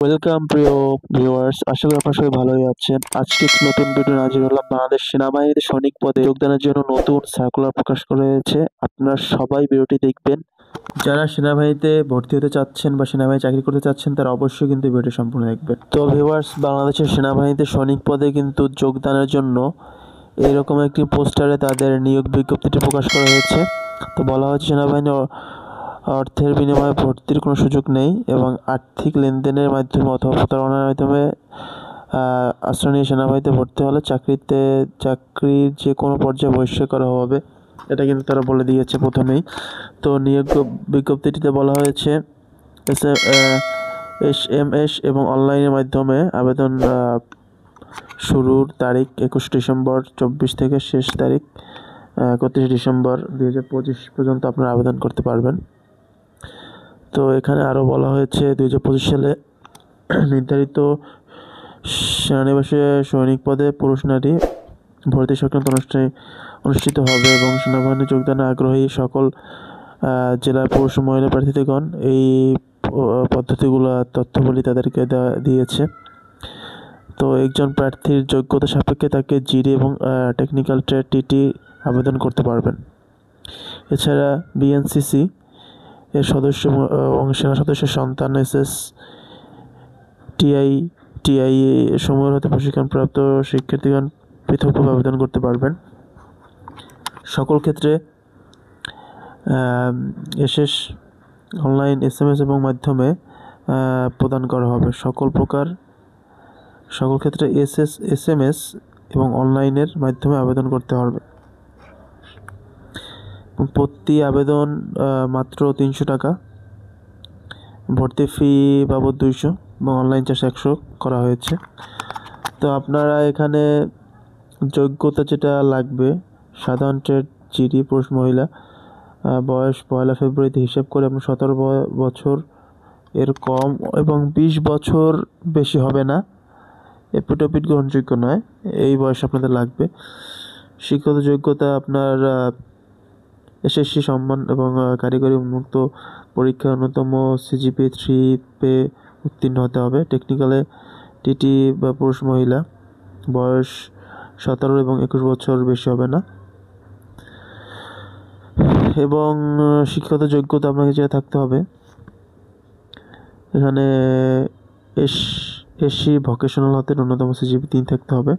Welcome প্রিয় viewers, আশা করি আপনারা সবাই ভালোই আছেন। আজকে একটি নতুন ভিডিও হাজির হলাম। বাংলাদেশ সেনাবাহিনীতে সৈনিক পদে যোগদানের জন্য নতুন সার্কুলার প্রকাশ করা হয়েছে। আপনারা সবাই ভিডিওটি দেখবেন। যারা সেনাবাহিনীতে ভর্তি হতে চাচ্ছেন বা সেনাবাহিনী চাকরি করতে চাচ্ছেন তারা অবশ্যই কিন্তু ভিডিওটি সম্পূর্ণ দেখবেন। তো ভিউয়ার্স, বাংলাদেশের সেনাবাহিনীতে সৈনিক পদে কিন্তু যোগদানের জন্য এইরকম একটি পোস্টারে তাদের নিয়োগ বিজ্ঞপ্তিটি প্রকাশ করা হয়েছে। তো বলা হয়েছে সেনাবাহিনী অর্থের বিনিময়ে ভর্তির কোনো সুযোগ নেই এবং আর্থিক লেনদেনের মাধ্যমে অথবা প্রতারণার মাধ্যমে আশ্রয় নিয়ে সেনাবাহিনীতে ভর্তি হলে চাকরির যে কোনো পর্যায়ে বহিষ্কার করা হবে, এটা কিন্তু তারা বলে দিয়েছে প্রথমেই। তো নিয়োগ বিজ্ঞপ্তিটিতে বলা হয়েছে SMS এবং অনলাইনের মাধ্যমে আবেদন শুরুর তারিখ 21 ডিসেম্বর 24 থেকে শেষ তারিখ 31 ডিসেম্বর 2025 পর্যন্ত আপনারা আবেদন করতে পারবেন। তো এখানে আরও বলা হয়েছে 2025 সালে নির্ধারিত সেনানিবাসে সৈনিক পদে পুরুষ নারী ভর্তি সংক্রান্ত অনুষ্ঠিত হবে এবং সেনাবাহিনী যোগদানে আগ্রহী সকল জেলার পুরুষ ও মহিলা প্রার্থীগণ এই পদ্ধতিগুলো তথ্যবলী তাদেরকে দিয়েছে। তো একজন প্রার্থীর যোগ্যতা সাপেক্ষে তাকে জিডি এবং টেকনিক্যাল ট্রেড TT আবেদন করতে পারবেন। এছাড়া BNCC এর সদস্য এবং সেনা সদস্যের সন্তান SS TI সমূহের হতে প্রশিক্ষণপ্রাপ্ত শিক্ষার্থীগণ পৃথকভাবে আবেদন করতে পারবেন। সকল ক্ষেত্রে SS অনলাইন SMS এবং মাধ্যমে প্রদান করা হবে। সকল ক্ষেত্রে SMS এবং অনলাইনের মাধ্যমে আবেদন করতে হবে। প্রতি আবেদন মাত্র 300 টাকা, ভর্তি ফি বাবদ 200 এবং অনলাইন চার্জ 100 করা হয়েছে। তো আপনারা এখানে যোগ্যতা যেটা লাগবে, সাধারণ ট্রেড জিডি পুরুষ মহিলা, বয়স 1 ফেব্রুয়ারিতে হিসাব করে আপনার 17 বছর এর কম এবং 20 বছর বেশি হবে না, এপিটোপিট গ্রহণযোগ্য নয়, এই বয়স আপনাদের লাগবে। শিক্ষাগত যোগ্যতা আপনার SSC সম্মান এবং কারিগরি উন্মুক্ত পরীক্ষা ন্যূনতম CGPA 3 উত্তীর্ণ হতে হবে। টেকনিক্যালে TT বা পুরুষ মহিলা, বয়স 17 এবং 21 বছর বেশি হবে না। এবং শিক্ষাগত যোগ্যতা আপনাকে যেটা থাকতে হবে, এখানে SC ভোকেশনাল হতে ন্যূনতম CGPA 3 থাকতে হবে।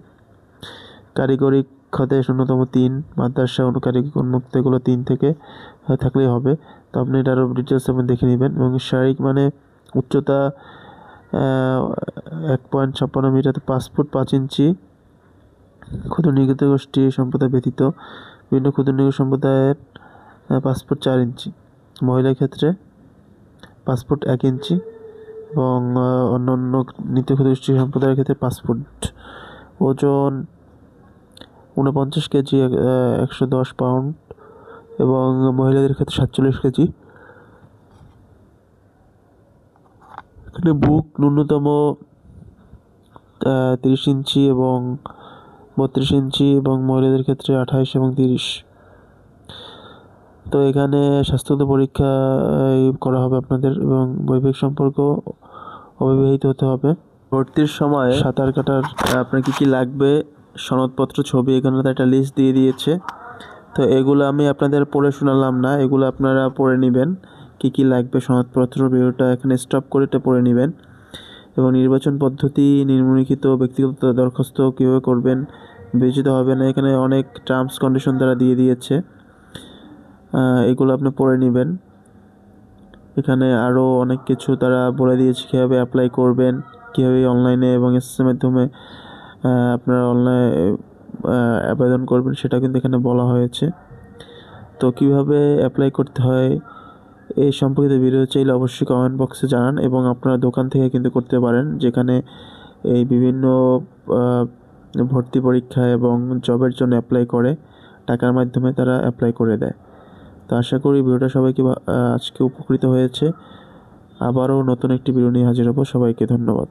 কারিগরি খাতে ন্যূনতম 3, মাদ্রাসা কারিগরি উন্মুক্ত এগুলো 3 থেকে থাকলেই হবে। তো আপনি এটারও ডিটেলস আপনি দেখে নেবেন। এবং শারীরিক মানে উচ্চতা 1.56 মিটার, 5 ফুট 5 ইঞ্চি। ক্ষুদ্র নিগত গোষ্ঠী সম্প্রদায় ব্যতীত বিভিন্ন ক্ষুদ্র নিগত সম্প্রদায়ের 5 ফুট 4 ইঞ্চি। মহিলার ক্ষেত্রে 5 ফুট 1 ইঞ্চি এবং অন্যান্য নিত্য ক্ষুদ্র গোষ্ঠী সম্প্রদায়ের ক্ষেত্রে 5 ফুট। ওজন 49 কেজি, 110 পাউন্ড এবং মহিলাদের ক্ষেত্রে 47 কেজি। এখানে বুক ন্যূনতম 30 ইঞ্চি এবং 32 ইঞ্চি এবং মহিলাদের ক্ষেত্রে 28 এবং 30। তো এখানে স্বাস্থ্যগত পরীক্ষা করা হবে আপনাদের এবং বৈবাহিক সম্পর্ক অবিবাহিত হতে হবে। ভর্তির সময় সাঁতার কাটার আপনার কী লাগবে, সনদপত্র, ছবি, এখানে একটা লিস্ট দিয়ে দিয়েছে। তো এগুলো আমি আপনাদের পড়ে শোনালাম না, এগুলো আপনারা পড়ে নেবেন কী লাগবে। সনদপত্র ভিডিওটা এখানে স্টপ করে এটা পড়ে নেবেন। এবং নির্বাচন পদ্ধতি, নিম্নলিখিত ব্যক্তিগত দরখাস্ত কীভাবে করবেন, বিবেচিত হবে না, এখানে অনেক টার্মস কন্ডিশন তারা দিয়ে দিয়েছে, এগুলো আপনি পড়ে নেবেন। এখানে আরও অনেক কিছু তারা বলে দিয়েছে কীভাবে অ্যাপ্লাই করবেন, কীভাবে অনলাইনে এবং SMS মাধ্যমে আপনারা অনলাইনে আবেদন করবেন, সেটা কিন্তু এখানে বলা হয়েছে। তো কিভাবে অ্যাপ্লাই করতে হয় এই সম্পর্কিত ভিডিও চাইলে অবশ্যই কমেন্ট বক্সে জানান এবং আপনারা দোকান থেকে কিন্তু করতে পারেন, যেখানে এই বিভিন্ন ভর্তি পরীক্ষা এবং জবের জন্য অ্যাপ্লাই করে, টাকার মাধ্যমে তারা অ্যাপ্লাই করে দেয়। তো আশা করি ভিডিওটা সবাইকে আজকে উপকৃত হয়েছে। আবারও নতুন একটি ভিডিও নিয়ে হাজির হব। সবাইকে ধন্যবাদ।